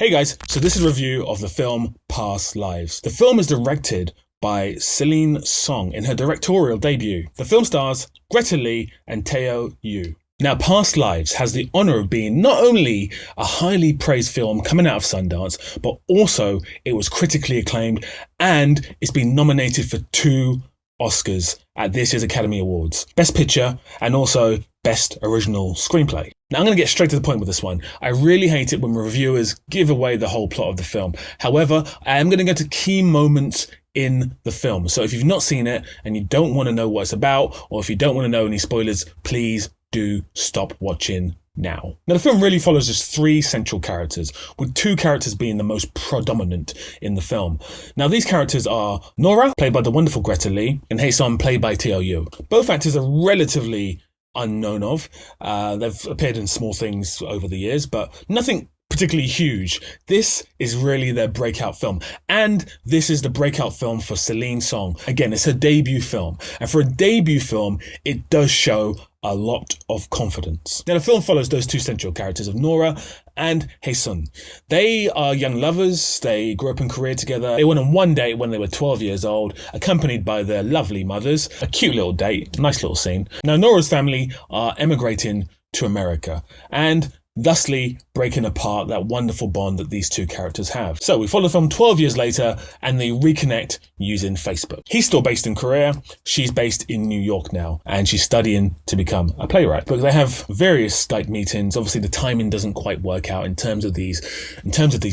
Hey guys, so this is a review of the film Past Lives. The film is directed by Celine Song in her directorial debut. The film stars Greta Lee and Teo Yoo. Now, Past Lives has the honour of being not only a highly praised film coming out of Sundance, but also it was critically acclaimed and it's been nominated for 2 Oscars at this year's Academy Awards. Best Picture and also Best Original Screenplay. Now, I'm going to get straight to the point with this one. I really hate it when reviewers give away the whole plot of the film. However, I am going to go to key moments in the film. So if you've not seen it and you don't want to know what it's about, or if you don't want to know any spoilers, please do stop watching now. Now, the film really follows just 3 central characters, with 2 characters being the most predominant in the film. Now, these characters are Nora, played by the wonderful Greta Lee, and Hae-sun, played by Teo Yoo. Both actors are relatively unknown of. They've appeared in small things over the years, but nothing particularly huge. This is really their breakout film, and this is the breakout film for Celine Song. Again, it's her debut film, and for a debut film, it does show a lot of confidence. Now, the film follows those 2 central characters of Nora and Hae-sun. They are young lovers. They grew up in Korea together. They went on one date when they were 12 years old, accompanied by their lovely mothers. A cute little date, nice little scene. Now, Nora's family are emigrating to America, and thusly breaking apart that wonderful bond that these 2 characters have. So we follow the film 12 years later and they reconnect using Facebook. He's still based in Korea, she's based in New York now, and she's studying to become a playwright. But they have various Skype meetings. Obviously the timing doesn't quite work out in terms of these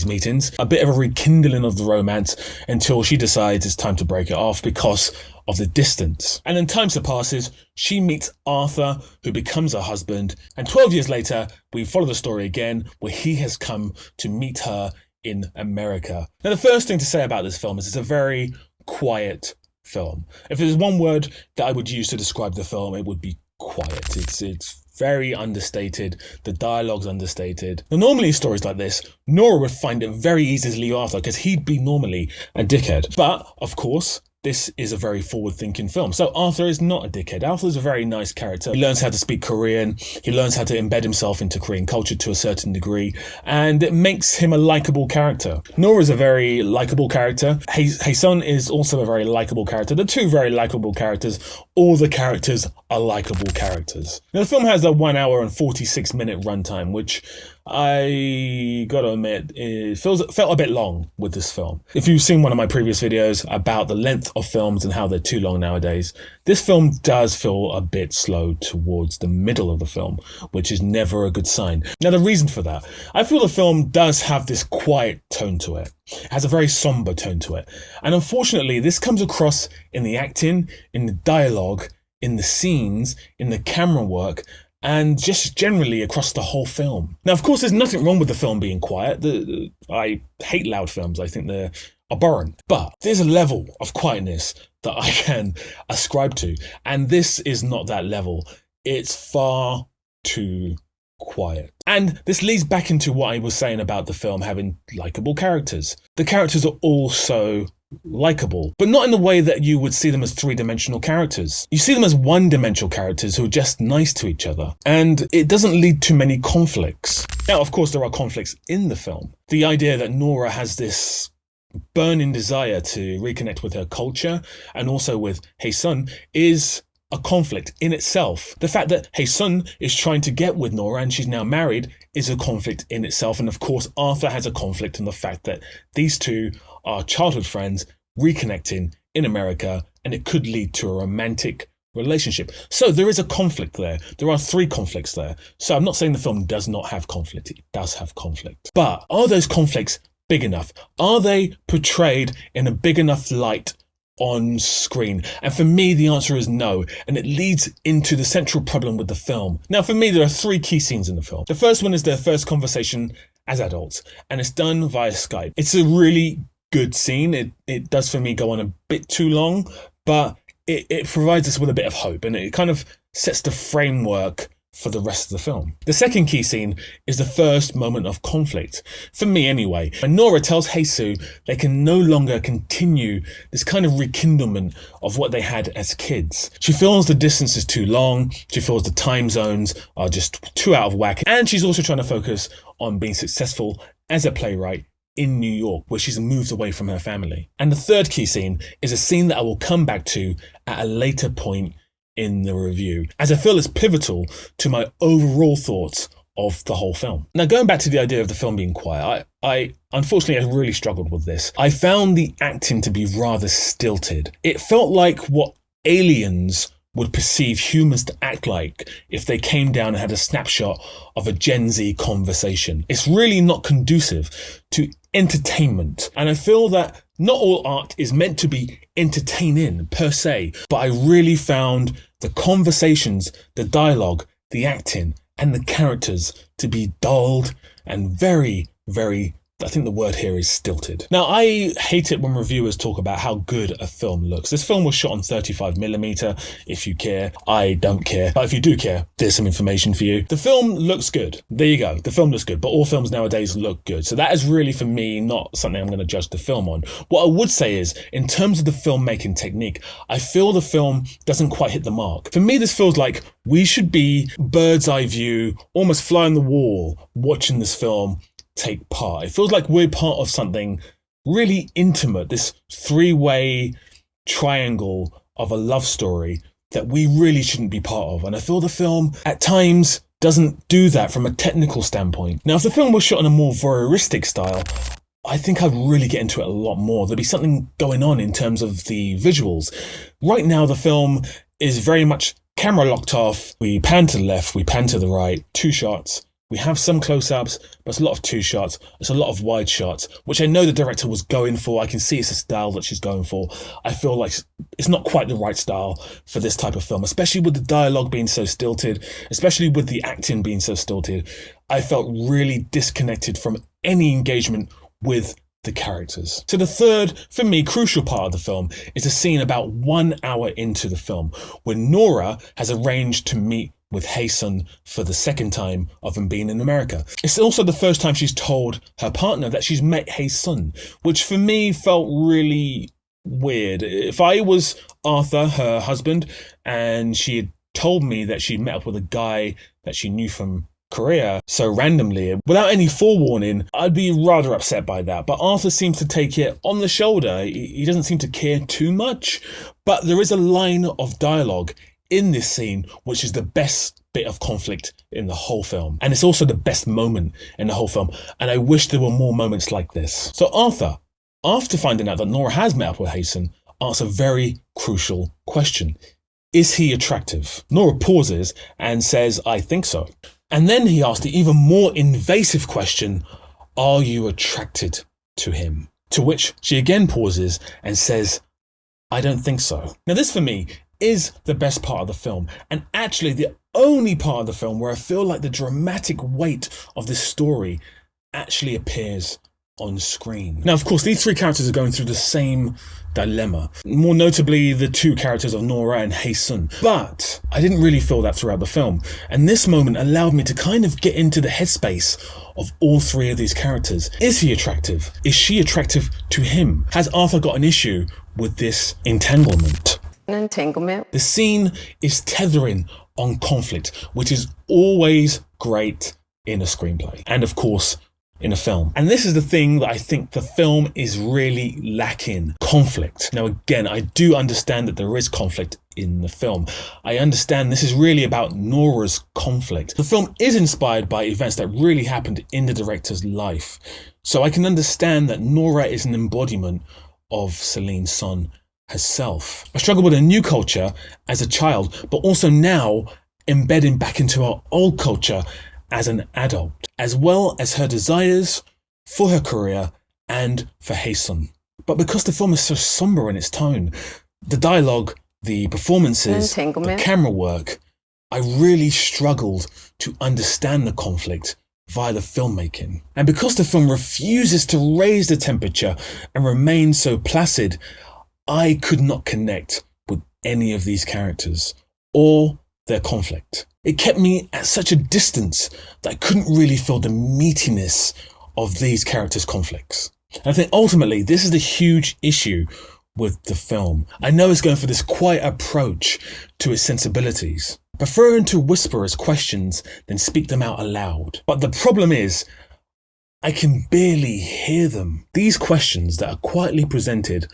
meetings. A bit of a rekindling of the romance until she decides it's time to break it off because of the distance. And then time passes, she meets Arthur, who becomes her husband, and 12 years later, we follow the story again, where he has come to meet her in America. Now, the first thing to say about this film is it's a very quiet film. If there's one word that I would use to describe the film, it would be quiet. It's very understated. The dialogue's understated. Now, normally in stories like this, Nora would find it very easy to leave Arthur because he'd be normally a dickhead. But, of course, this is a very forward-thinking film. So Arthur is not a dickhead. Arthur is a very nice character. He learns how to speak Korean. He learns how to embed himself into Korean culture to a certain degree. And it makes him a likable character. Nora is a very likable character. Hae-sun is also a very likable character. They're 2 very likable characters. All the characters are likable characters. Now, the film has a 1 hour and 46-minute runtime, which I gotta admit, it felt a bit long with this film. If you've seen one of my previous videos about the length of films and how they're too long nowadays, this film does feel a bit slow towards the middle of the film, which is never a good sign. Now, the reason for that, I feel the film does have this quiet tone to it. It has a very somber tone to it. And unfortunately, this comes across in the acting, in the dialogue, in the scenes, in the camera work, and just generally across the whole film. Now, of course, there's nothing wrong with the film being quiet. I hate loud films. I think they're abhorrent. But there's a level of quietness that I can ascribe to. And this is not that level. It's far too quiet. And this leads back into what I was saying about the film having likable characters. The characters are all so likable, but not in the way that you would see them as 3-dimensional characters. You see them as 1-dimensional characters who are just nice to each other, and it doesn't lead to many conflicts. Now, of course, there are conflicts in the film. The idea that Nora has this burning desire to reconnect with her culture and also with Hae-sun is a conflict in itself. The fact that Hae-sun is trying to get with Nora and she's now married is a conflict in itself. And of course, Arthur has a conflict in the fact that these 2 are childhood friends reconnecting in America, and it could lead to a romantic relationship. So there is a conflict there. There are 3 conflicts there. So I'm not saying the film does not have conflict. It does have conflict. But are those conflicts big enough? Are they portrayed in a big enough light on screen? And for me, the answer is no. And it leads into the central problem with the film. Now, for me, there are 3 key scenes in the film. The first one is their first conversation as adults, and it's done via Skype. It's a really good scene. It does, for me, go on a bit too long, but it provides us with a bit of hope, and it kind of sets the framework for the rest of the film. The second key scene is the first moment of conflict, for me anyway, when Nora tells Hae-sun they can no longer continue this kind of rekindlement of what they had as kids. She feels the distance is too long, she feels the time zones are just too out of whack, and she's also trying to focus on being successful as a playwright in New York, where she's moved away from her family. And the third key scene is a scene that I will come back to at a later point in the review, as I feel it's pivotal to my overall thoughts of the whole film. Now, going back to the idea of the film being quiet, I unfortunately I really struggled with this. I found the acting to be rather stilted. It felt like what aliens would perceive humans to act like if they came down and had a snapshot of a Gen Z conversation. It's really not conducive to entertainment. And I feel that not all art is meant to be entertaining per se, but I really found the conversations, the dialogue, the acting, and the characters to be dulled and very, very, I think the word here is stilted. Now, I hate it when reviewers talk about how good a film looks. This film was shot on 35mm, if you care. I don't care. But if you do care, there's some information for you. The film looks good. There you go. The film looks good. But all films nowadays look good. So that is really, for me, not something I'm going to judge the film on. What I would say is, in terms of the filmmaking technique, I feel the film doesn't quite hit the mark. For me, this feels like we should be bird's eye view, almost fly on the wall, watching this film take part. It feels like we're part of something really intimate, this three-way triangle of a love story that we really shouldn't be part of. And I feel the film at times doesn't do that from a technical standpoint. Now, if the film was shot in a more voyeuristic style, I think I'd really get into it a lot more. There'd be something going on in terms of the visuals. Right now, the film is very much camera locked off. We pan to the left, we pan to the right, two shots. We have some close-ups, but it's a lot of two shots. It's a lot of wide shots, which I know the director was going for. I can see it's a style that she's going for. I feel like it's not quite the right style for this type of film, especially with the dialogue being so stilted, especially with the acting being so stilted. I felt really disconnected from any engagement with the characters. So the third, for me, crucial part of the film is a scene about 1 hour into the film, when Nora has arranged to meet with Hae-sun for the second time of him being in America. It's also the first time she's told her partner that she's met Hae-sun, which for me felt really weird. If I was Arthur, her husband, and she had told me that she met up with a guy that she knew from Korea so randomly, without any forewarning, I'd be rather upset by that. But Arthur seems to take it on the shoulder. He doesn't seem to care too much, but there is a line of dialogue in this scene, which is the best bit of conflict in the whole film. And it's also the best moment in the whole film. And I wish there were more moments like this. So Arthur, after finding out that Nora has met up with Hae-sun, asks a very crucial question. Is he attractive? Nora pauses and says, I think so. And then he asks the even more invasive question, are you attracted to him? To which she again pauses and says, I don't think so. Now this for me is the best part of the film, and actually the only part of the film where I feel like the dramatic weight of this story actually appears on screen. Now, of course, these three characters are going through the same dilemma, more notably the two characters of Nora and Hae-sun, but I didn't really feel that throughout the film, and this moment allowed me to kind of get into the headspace of all three of these characters. Is he attractive? Is she attractive to him? Has Arthur got an issue with this entanglement? The scene is tethering on conflict, which is always great in a screenplay, and of course, in a film. And this is the thing that I think the film is really lacking: conflict. Now, again, I do understand that there is conflict in the film. I understand this is really about Nora's conflict. The film is inspired by events that really happened in the director's life. So I can understand that Nora is an embodiment of Celine Song herself. I struggled with a new culture as a child, but also now embedding back into our old culture as an adult, as well as her desires for her career and for Hae-sun. But because the film is so somber in its tone, the dialogue, the performances, the camera work, I really struggled to understand the conflict via the filmmaking. And because the film refuses to raise the temperature and remain so placid, I could not connect with any of these characters or their conflict. It kept me at such a distance that I couldn't really feel the meatiness of these characters' conflicts. And I think ultimately this is the huge issue with the film. I know it's going for this quiet approach to its sensibilities, preferring to whisper its questions than speak them out aloud. But the problem is, I can barely hear them. These questions that are quietly presented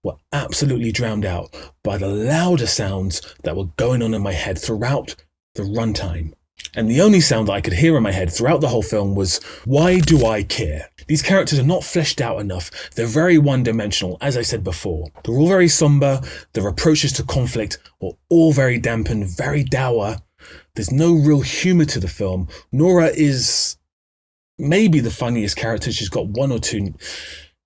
were absolutely drowned out by the louder sounds that were going on in my head throughout the runtime. And the only sound that I could hear in my head throughout the whole film was, why do I care? These characters are not fleshed out enough. They're very one-dimensional, as I said before. They're all very somber. Their approaches to conflict are all very dampened, very dour. There's no real humour to the film. Nora is maybe the funniest character. She's got one or two,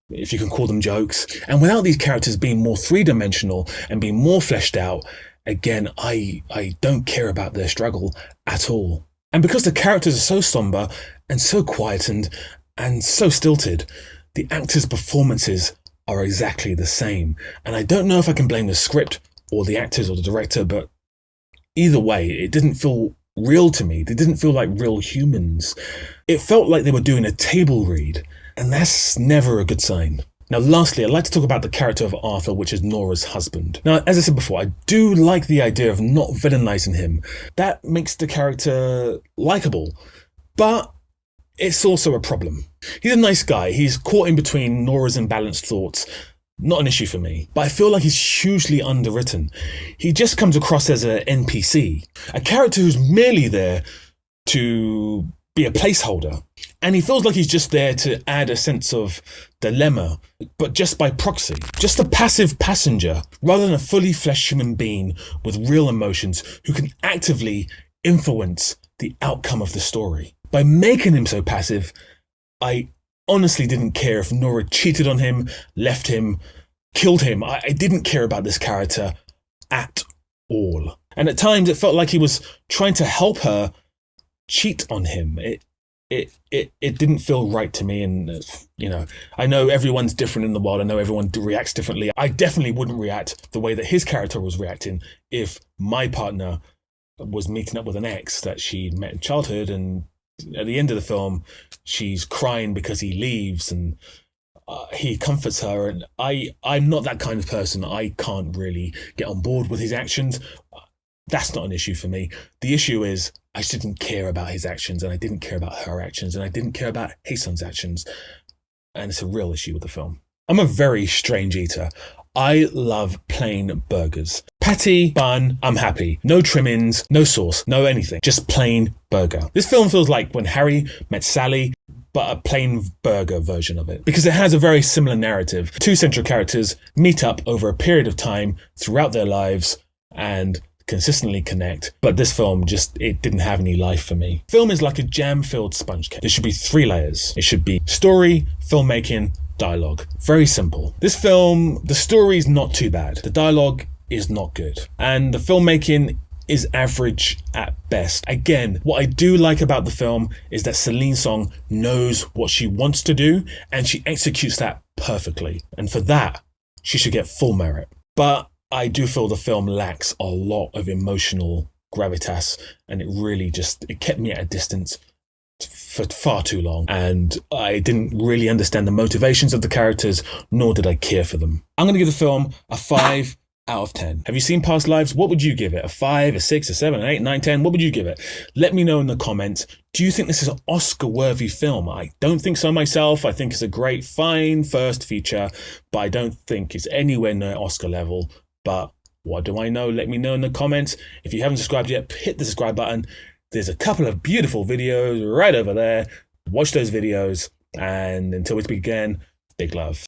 if you can call them, jokes. And without these characters being more three-dimensional and being more fleshed out, again, I don't care about their struggle at all. And because the characters are so somber and so quietened and so stilted, the actors' performances are exactly the same. And I don't know if I can blame the script or the actors or the director, but either way, it didn't feel real to me. They didn't feel like real humans. It felt like they were doing a table read, and that's never a good sign. Now, lastly, I'd like to talk about the character of Arthur, which is Nora's husband. Now, as I said before, I do like the idea of not villainizing him. That makes the character likable, but it's also a problem. He's a nice guy. He's caught in between Nora's imbalanced thoughts. Not an issue for me, but I feel like he's hugely underwritten. He just comes across as an NPC, a character who's merely there to be a placeholder. And he feels like he's just there to add a sense of dilemma, but just by proxy. Just a passive passenger, rather than a fully fleshed human being with real emotions who can actively influence the outcome of the story. By making him so passive, I honestly didn't care if Nora cheated on him, left him, killed him. I didn't care about this character at all. And at times it felt like he was trying to help her cheat on him. It didn't feel right to me. And I know everyone's different in the world. I know everyone reacts differently. I definitely wouldn't react the way that his character was reacting if my partner was meeting up with an ex that she'd met in childhood, and at the end of the film she's crying because he leaves, and he comforts her, and I'm not that kind of person. I can't really get on board with his actions. That's not an issue for me. The issue is I just didn't care about his actions, and I didn't care about her actions, and I didn't care about Hasan's actions. And it's a real issue with the film. I'm a very strange eater. I love plain burgers. Patty, bun, I'm happy. No trimmings, no sauce, no anything. Just plain burger. This film feels like When Harry Met Sally, but a plain burger version of it. Because it has a very similar narrative. Two central characters meet up over a period of time throughout their lives and consistently connect. But this film it didn't have any life for me. Film is like a jam-filled sponge cake. There should be 3 layers. It should be story, filmmaking, dialogue. Very simple. This film, the story is not too bad. The dialogue is not good. And the filmmaking is average at best. Again, what I do like about the film is that Celine Song knows what she wants to do, and she executes that perfectly. And for that, she should get full merit. But I do feel the film lacks a lot of emotional gravitas, and it kept me at a distance for far too long, and I didn't really understand the motivations of the characters, nor did I care for them. I'm going to give the film a 5 out of 10. Have you seen Past Lives? What would you give it? A 5, a 6, a 7, an 8, 9, 10? What would you give it? Let me know in the comments. Do you think this is an Oscar-worthy film? I don't think so myself. I think it's a great, fine first feature, but I don't think it's anywhere near Oscar level. But what do I know? Let me know in the comments. If you haven't subscribed yet, hit the subscribe button. There's a couple of beautiful videos right over there. Watch those videos. And until we speak again, big love.